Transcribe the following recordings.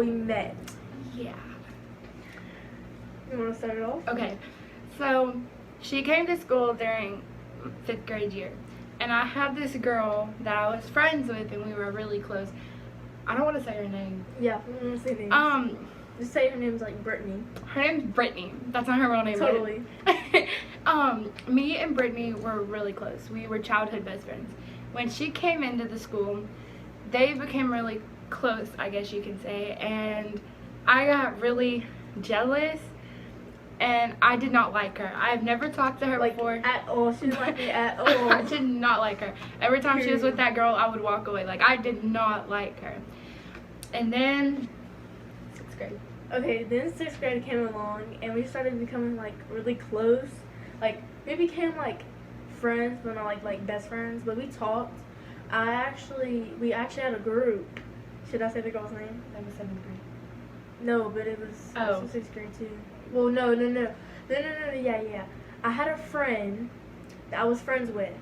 we met. Yeah. You want to start it off? Okay. So, she came to school during 5th grade year. And I had this girl that I was friends with, and we were really close. I don't want to say her name. Yeah, we want to say names. Just say her name's like Brittany. Her name's Brittany. That's not her real name. Totally. Me and Brittany were really close. We were childhood best friends. When she came into the school, they became really close, I guess you can say, and I got really jealous, and I did not like her. I've never talked to her before. At all. She didn't like me at all. I did not like her. Every time she was with that girl, I would walk away. Like, I did not like her. And then 6th grade. Okay, then 6th grade came along, and we started becoming, like, really close. Like, we became, like, friends, but not, like best friends. But we talked. We actually had a group. Should I say the girl's name? That was 7th grade. No, but it was Oh. 6th grade, too. Well, no, yeah. I had a friend that I was friends with,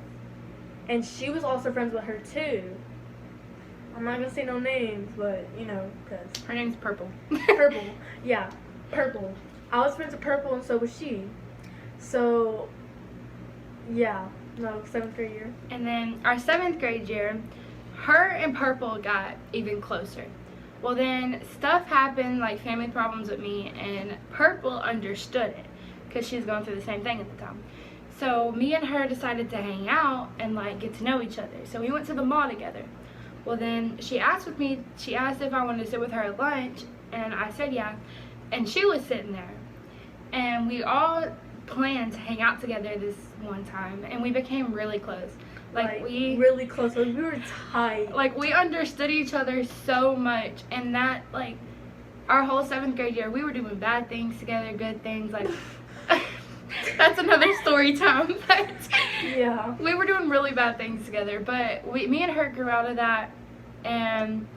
and she was also friends with her, too. I'm not gonna say no names, but, you know, because... Her name's Purple. Purple. Yeah, Purple. I was friends with Purple, and so was she. So, yeah. No, 7th grade year. And then our 7th grade year, her and Purple got even closer. Well, then stuff happened, like family problems with me, and Purple understood it because she was going through the same thing at the time. So me and her decided to hang out and like get to know each other. So we went to the mall together. Well, then she asked if I wanted to sit with her at lunch, and I said yeah. And she was sitting there, and we all planned to hang out together this one time, and we became really close. Like we really close. Like, we were tight. Like, we understood each other so much, and that, like, our whole 7th grade year, we were doing bad things together, good things, like, that's another story time, but yeah. We were doing really bad things together, but me and her grew out of that, and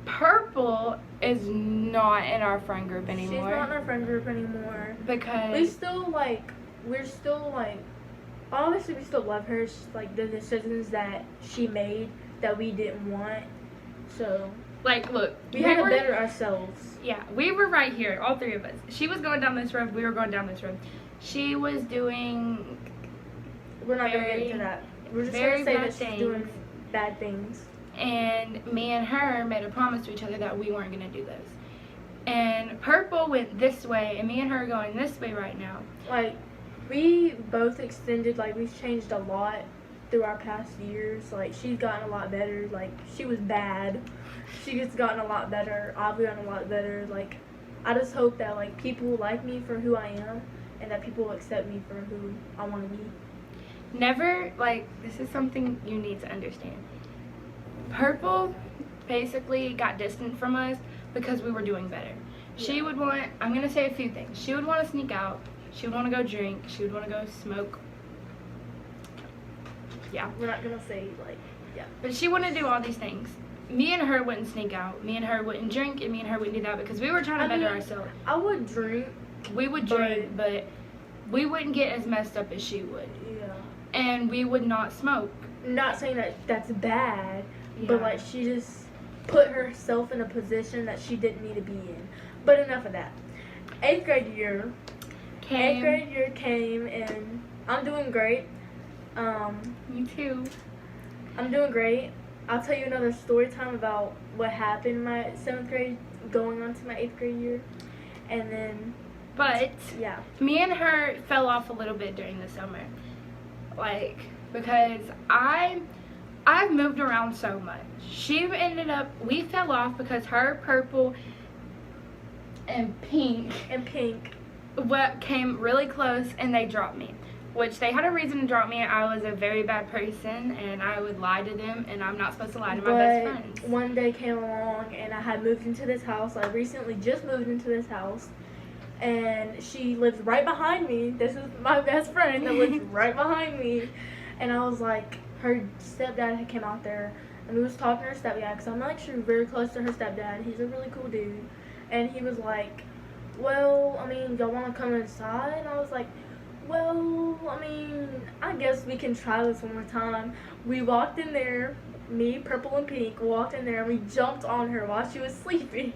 Purple is not in our friend group anymore. She's not in our friend group anymore. Because we're still, like, obviously we still love her. It's just, like, the decisions that she made that we didn't want. So, like, look, we had to better ourselves. Yeah, we were right here, all three of us. She was going down this road, we were going down this road. She was doing... We're not going to get into that. We're just going to say that she's doing bad things. And me and her made a promise to each other that we weren't going to do those. And Purple went this way, and me and her are going this way right now. Like, we both extended, like, we've changed a lot through our past years. Like, she's gotten a lot better. Like, she was bad. She's gotten a lot better. I've gotten a lot better. Like, I just hope that, like, people like me for who I am, and that people accept me for who I want to be. Never, like, this is something you need to understand. Purple basically got distant from us because we were doing better. Yeah. She would want, I'm going to say a few things. She would want to sneak out. She would want to go drink. She would want to go smoke. Yeah. We're not going to say, like, yeah. But she wanted to do all these things. Me and her wouldn't sneak out. Me and her wouldn't drink, and me and her wouldn't do that because we were trying to better ourselves. I would drink. We would drink, but we wouldn't get as messed up as she would. Yeah. And we would not smoke. Not saying that that's bad, but, like, she just put herself in a position that she didn't need to be in. But enough of that. 8th grade year came, and I'm doing great. Me too. I'm doing great. I'll tell you another story time about what happened in my 7th grade going on to my 8th grade year. And then... But, yeah. Me and her fell off a little bit during the summer. Like, because I've moved around so much. We fell off because her, Purple, and Pink came really close, and they dropped me. Which they had a reason to drop me. I was a very bad person, and I would lie to them, and I'm not supposed to lie to my best friends. One day came along, and I had moved into this house. I recently just moved into this house, and she lives right behind me. This is my best friend that lives right behind me. And I was like, her stepdad had came out there, and we was talking to her stepdad, because I'm actually very close to her stepdad. He's a really cool dude. And he was like, well, I mean, y'all want to come inside? And I was like, well, I mean, I guess we can try this one more time. We walked in there, me, Purple, and Pink walked in there and we jumped on her while she was sleeping.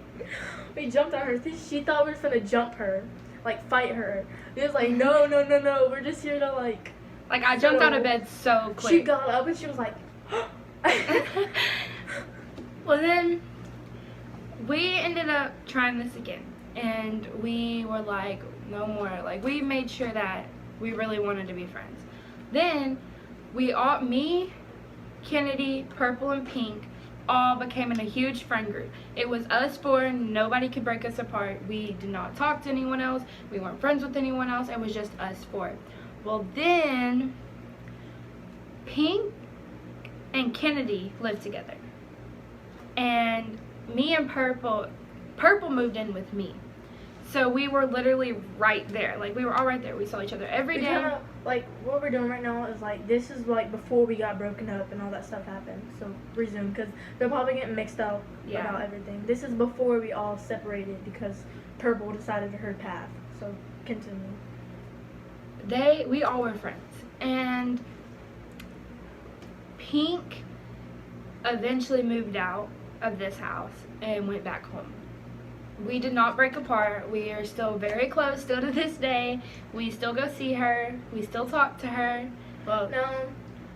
We jumped on her. She thought we were gonna jump her, like fight her. We was like, no, no, no, no. We're just here to like. Like, I jumped out of bed so quick. She got up and she was like. Well, then we ended up trying this again, and we were like, no more. Like, we made sure that we really wanted to be friends. Then we all, me, Kennedy, Purple, and Pink, all became in a huge friend group. It was us four. Nobody could break us apart. We did not talk to anyone else. We weren't friends with anyone else. It was just us four. Well, then Pink and Kennedy lived together. And me and Purple moved in with me. So we were literally right there. Like, we were all right there. We saw each other every day. Kinda, like, what we're doing right now is, like, this is, like, before we got broken up and all that stuff happened. So, resume, because they're probably getting mixed up about everything. This is before we all separated because Purple decided her path. So, continue. We all were friends. And Pink eventually moved out of this house and went back home. We did not break apart. We are still very close, still to this day. We still go see her. We still talk to her. Well, no,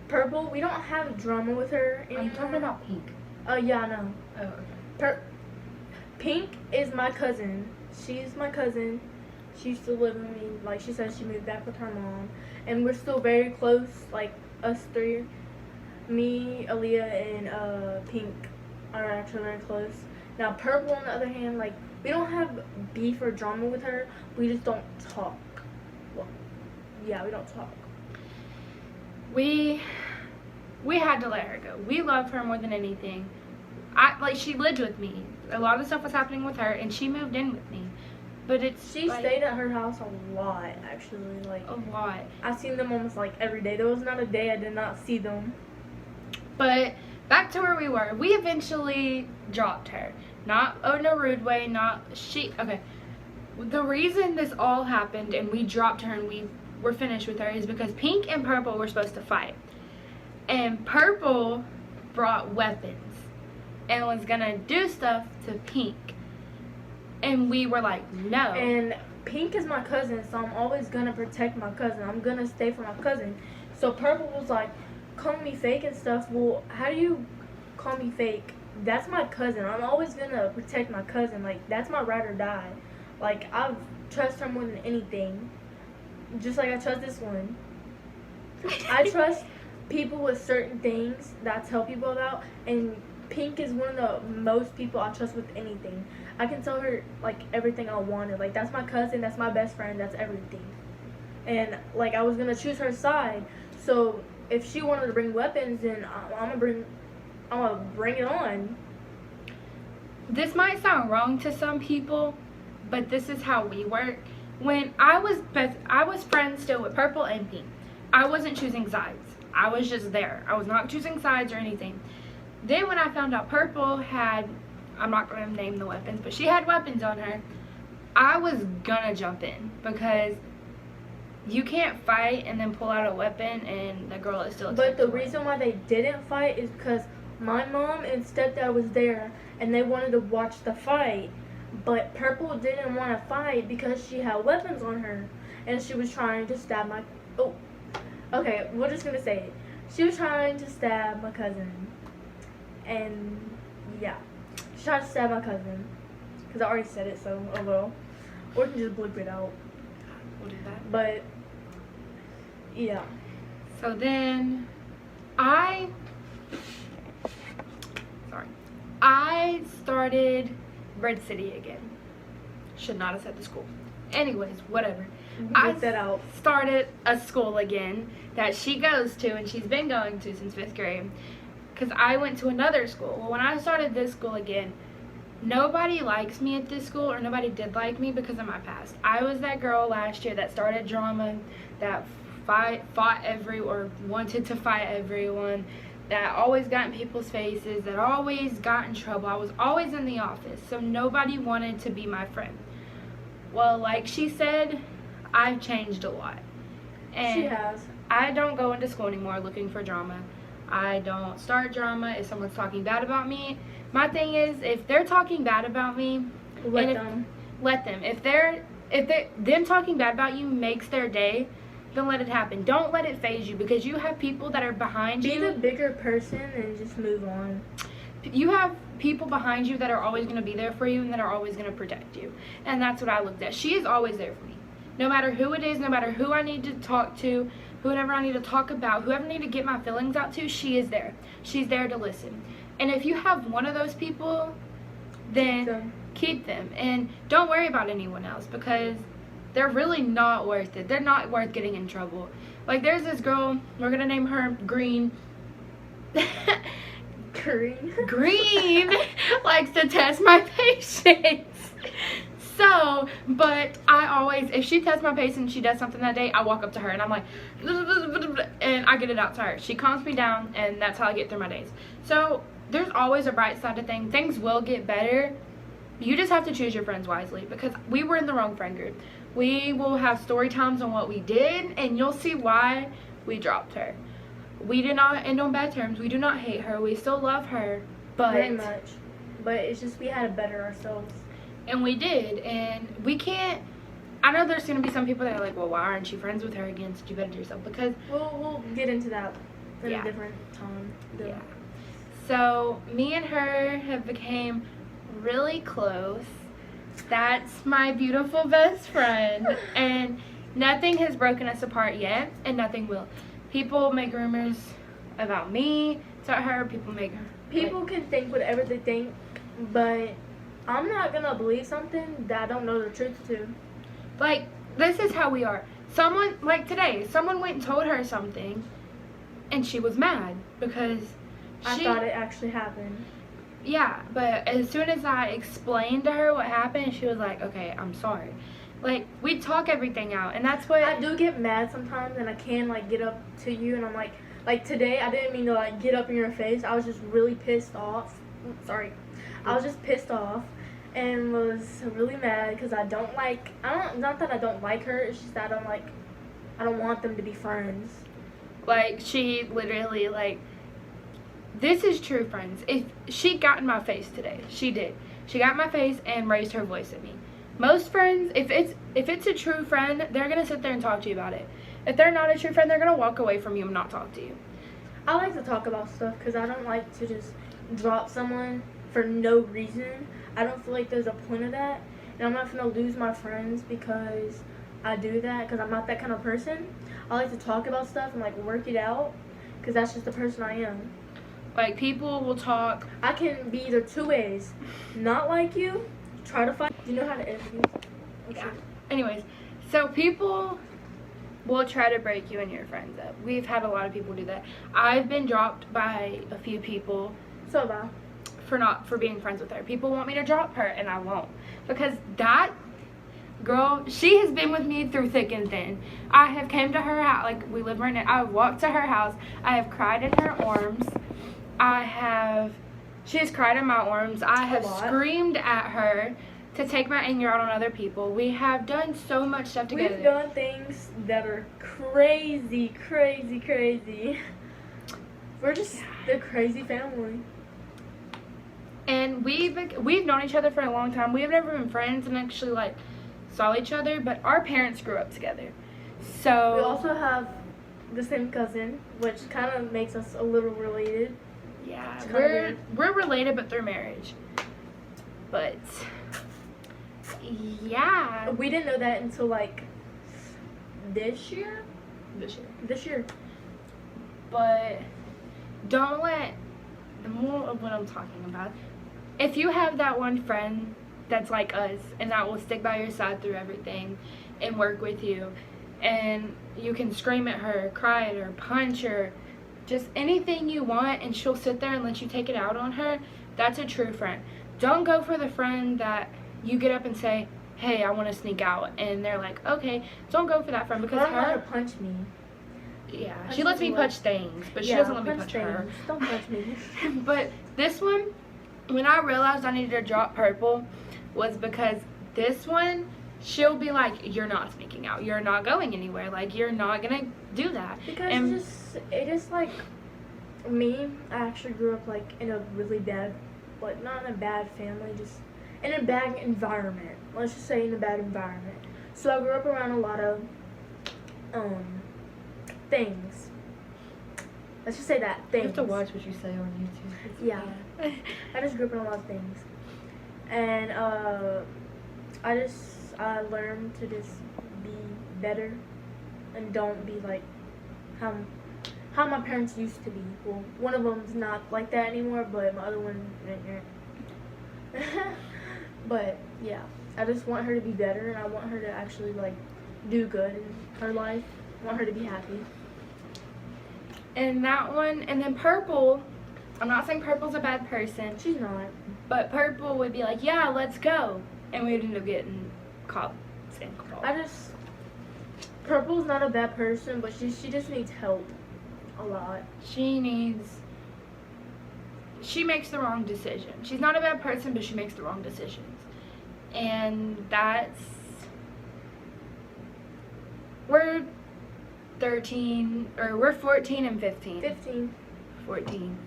Purple, we don't have drama with her anymore. I'm talking about Pink. Yeah, I know. Oh, okay. Pink is my cousin. She's my cousin. She used to live with me. Like, she said she moved back with her mom. And we're still very close, like, us three. Me, Aaliyah, and Pink are actually very close. Now, Purple, on the other hand, like, we don't have beef or drama with her. We just don't talk. Well, yeah, we don't talk. We had to let her go. We love her more than anything. She lived with me. A lot of stuff was happening with her, and she moved in with me. But she stayed at her house a lot, actually. Like, a lot. I've seen them almost, like, every day. There was not a day I did not see them. But back to where we were. We eventually dropped her. Not in a rude way, okay. The reason this all happened and we dropped her and we were finished with her is because Pink and Purple were supposed to fight. And Purple brought weapons and was gonna do stuff to Pink. And we were like, no. And Pink is my cousin, so I'm always gonna protect my cousin. I'm gonna stay for my cousin. So Purple was like, call me fake and stuff. Well, how do you call me fake? That's my cousin. I'm always gonna protect my cousin. Like, that's my ride or die. Like, I trust her more than anything. Just like I trust this one. I trust people with certain things that I tell people about, and Pink is one of the most people I trust with anything. I can tell her, like, everything I wanted. Like, that's my cousin, that's my best friend, that's everything. And, like, I was gonna choose her side. So, if she wanted to bring weapons, then I'm gonna bring it on. This might sound wrong to some people, but this is how we work. When I was friends still with Purple and Pink. I wasn't choosing sides. I was just there. I was not choosing sides or anything. Then when I found out Purple had, I'm not going to name the weapons, but she had weapons on her, I was gonna jump in because you can't fight and then pull out a weapon and the girl is still. But the reason why they didn't fight is because my mom and stepdad was there and they wanted to watch the fight. But Purple didn't want to fight because she had weapons on her and she was trying to stab my. Oh, okay. We're just gonna say it. She was trying to stab my cousin, and yeah, she tried to stab my cousin because I already said it. So oh well, or we can just bleep it out. We'll do that. But yeah. So then I started Red City again. Should not have said the school. Anyways, whatever. I started a school again that she goes to and she's been going to since 5th grade. Because I went to another school. Well, when I started this school again, nobody likes me at this school, or nobody did like me because of my past. I was that girl last year that started drama, that wanted to fight everyone, that always got in people's faces, that always got in trouble. I was always in the office, so nobody wanted to be my friend. Well, like she said, I've changed a lot. And she has. I don't go into school anymore looking for drama. I don't start drama if someone's talking bad about me. My thing is, if they're talking bad about me, Let them. let them. If them talking bad about you makes their day, then let it happen. Don't let it phase you, because you have people that are behind Be you. the bigger person and just move on. You have people behind you that are always going to be there for you and that are always going to protect you. And that's what I looked at. She is always there for me. No matter who it is, no matter who I need to talk to, whoever I need to talk about, whoever I need to get my feelings out to, she is there. She's there to listen. And if you have one of those people, then keep them. And don't worry about anyone else, because they're really not worth it. They're not worth getting in trouble. Like, there's this girl, we're going to name her Green. Green likes to test my patience. So, but I always, if she tests my patience and she does something that day, I walk up to her and I'm like, and I get it out to her. She calms me down, and that's how I get through my days. So, there's always a bright side to things. Things will get better. You just have to choose your friends wisely, because we were in the wrong friend group. We will have story times on what we did, and you'll see why we dropped her. We did not end on bad terms. We do not hate her. We still love her. But Very much. But it's just we had to better ourselves. And we did. And we can't. I know there's going to be some people that are like, well, why aren't you friends with her again? So you better do yourself. Because We'll get into that in Yeah. a different time. Yeah. So me and her have became really close. That's my beautiful best friend. And nothing has broken us apart yet. And nothing will. People make rumors about me to her. People can think whatever they think, but I'm not gonna believe something that I don't know the truth to. Like, this is how we are. Someone, like today, someone went and told her something, and she was mad because I thought it actually happened. Yeah, but as soon as I explained to her what happened, she was like, okay, I'm sorry. Like, we talk everything out, and that's what... I do get mad sometimes, and I can, like, get up to you, and I'm like today, I didn't mean to, like, get up in your face. I was just really pissed off. I was just pissed off, and was really mad, because not that I don't like her, it's just that I don't want them to be friends. Like, she literally, like... This is true friends. If she got in my face today, she did. She got in my face and raised her voice at me. Most friends, if it's a true friend, they're gonna sit there and talk to you about it. If they're not a true friend, they're gonna walk away from you and not talk to you. I like to talk about stuff because I don't like to just drop someone for no reason. I don't feel like there's a point of that, and I'm not gonna lose my friends because I do that, because I'm not that kind of person. I like to talk about stuff and like work it out, because that's just the person I am. Like, people will talk. I can be either two ways. Not like you, try to fight. Do you know how to edit these? Yeah. Anyways, so people will try to break you and your friends up. We've had a lot of people do that. I've been dropped by a few people So bad. for being friends with her. People want me to drop her, and I won't. Because that girl, she has been with me through thick and thin. I have came to her house, like, we live right now. I have walked to her house. I have cried in her arms. She has cried in my arms. I have screamed at her to take my anger out on other people. We have done so much stuff together. We've done things that are crazy, crazy, crazy. We're just the crazy family. And we've known each other for a long time. We have never been friends and actually, like, saw each other, but our parents grew up together. So we also have the same cousin, which kind of makes us a little related. yeah, weird. we're related, but through marriage. But yeah, We didn't know that until like this year. But don't let the more of what I'm talking about. If you have that one friend that's like us and that will stick by your side through everything and work with you, and you can scream at her, cry at her, punch her, just anything you want, and she'll sit there and let you take it out on her, that's a true friend. Don't go for the friend that you get up and say, hey, I want to sneak out, and they're like, okay. Don't go for that friend, because I don't let her her, punch me. yeah, I she lets me just punch things, but she doesn't let me punch her. things. Don't punch me. But this one, when I realized I needed to drop Purple, was because this one, she'll be like, you're not sneaking out. You're not going anywhere. Like, you're not going to do that. Because And it just like, Me, I actually grew up like in a really bad, like not in a bad family, just in a bad environment. Let's just say in a bad environment. So I grew up around a lot of things. Let's just say that things. You have to watch what you say on YouTube. Yeah. I just grew up in a lot of things, and I learned to just be better, and don't be like how my parents used to be. Well, one of them's not like that anymore, but my other one, but yeah, I just want her to be better, and I want her to actually like do good in her life. I want her to be happy. And that one, and then Purple, I'm not saying Purple's a bad person, She's not. but Purple would be like, yeah, let's go. And we'd end up getting caught. Purple's not a bad person, but she just needs help a lot. She makes the wrong decision. She's not a bad person, but she makes the wrong decisions. And we're 13, or we're 14 and 15. 15. 14.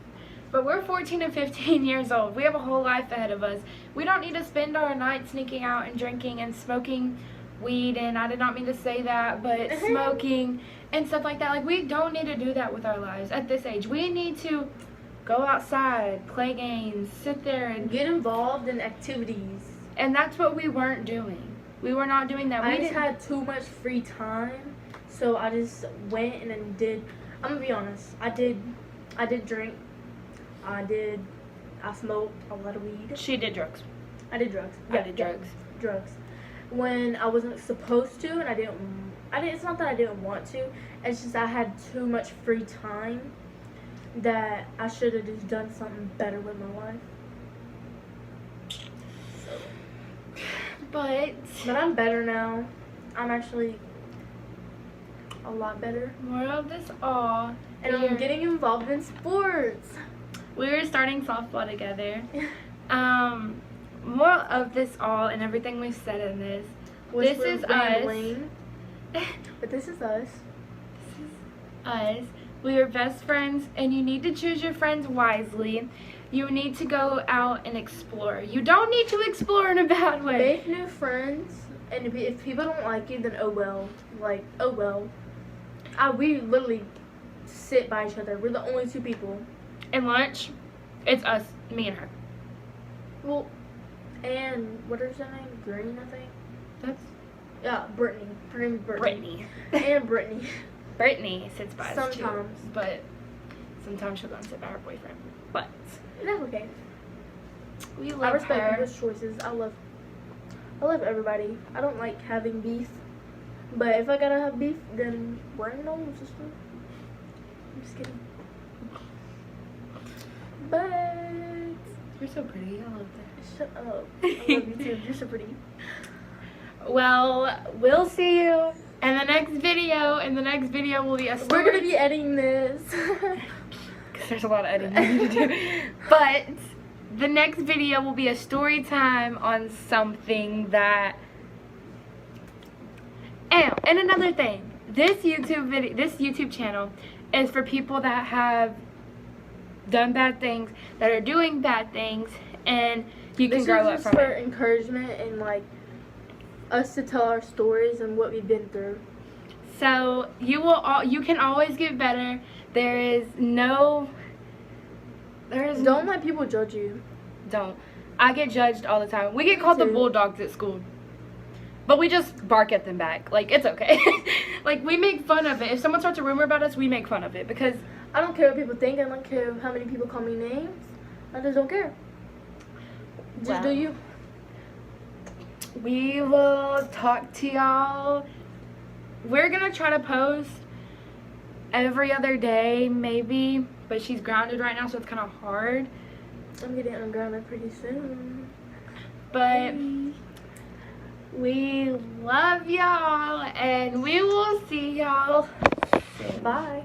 But we're 14 and 15 years old. We have a whole life ahead of us. We don't need to spend our night sneaking out and drinking and smoking weed, and I did not mean to say that, but smoking and stuff like that. Like, we don't need to do that with our lives at this age. We need to go outside, play games, sit there and Get involved in activities. and that's what we weren't doing. We were not doing that. I just had too much free time, so I just went and then did. I'm gonna be honest. I did drink. I smoked a lot of weed. She did drugs. I did drugs. I did drugs. Drugs. When I wasn't supposed to, and I didn't. It's not that I didn't want to. It's just I had too much free time that I should have just done something better with my life. But I'm better now. I'm actually a lot better. moral of this all, And I'm getting involved in sports. we're starting softball together. Moral of this all and everything we've said in this. Which This we're is rambling, but this is us. Us. We are best friends, and you need to choose your friends wisely. You need to go out and explore. You don't need to explore in a bad way. Make new friends, and if people don't like you, then oh well. Like, oh well. We literally sit by each other. We're the only two people. And lunch, it's us, me and her. Well, and what is her name? Green, I think. That's Yeah, Brittany. Her name is Brittany. And Brittany. Brittany sits by us too, Sometimes. but sometimes she'll go and sit by her boyfriend. But That's okay. we I love respect her. people's choices. I love everybody. I don't like having beef, but if I gotta have beef, then bring it on, sister. I'm just kidding. But You're so pretty. I love that. shut up. I love you too. You're so pretty. Well, we'll see you in the next video. In the next video will be a story. We're gonna be editing this. Because there's a lot of editing to do. But the next video will be a story time on something that. And another thing, this YouTube channel is for people that have done bad things, that are doing bad things, and you can grow up This is from just for it. encouragement and like us to tell our stories and what we've been through. So you can always get better. Don't Don't let people judge you. Don't. I get judged all the time. We get called the too. bulldogs at school. But we just bark at them back. Like, it's okay. Like, we make fun of it. If someone starts a rumor about us, we make fun of it. Because I don't care what people think. I don't care how many people call me names. I just don't care. Just Wow. do you. we will talk to y'all. We're going to try to post every other day, maybe. But she's grounded right now, so it's kind of hard. I'm getting ungrounded pretty soon. But we love y'all, and we will see y'all. Bye.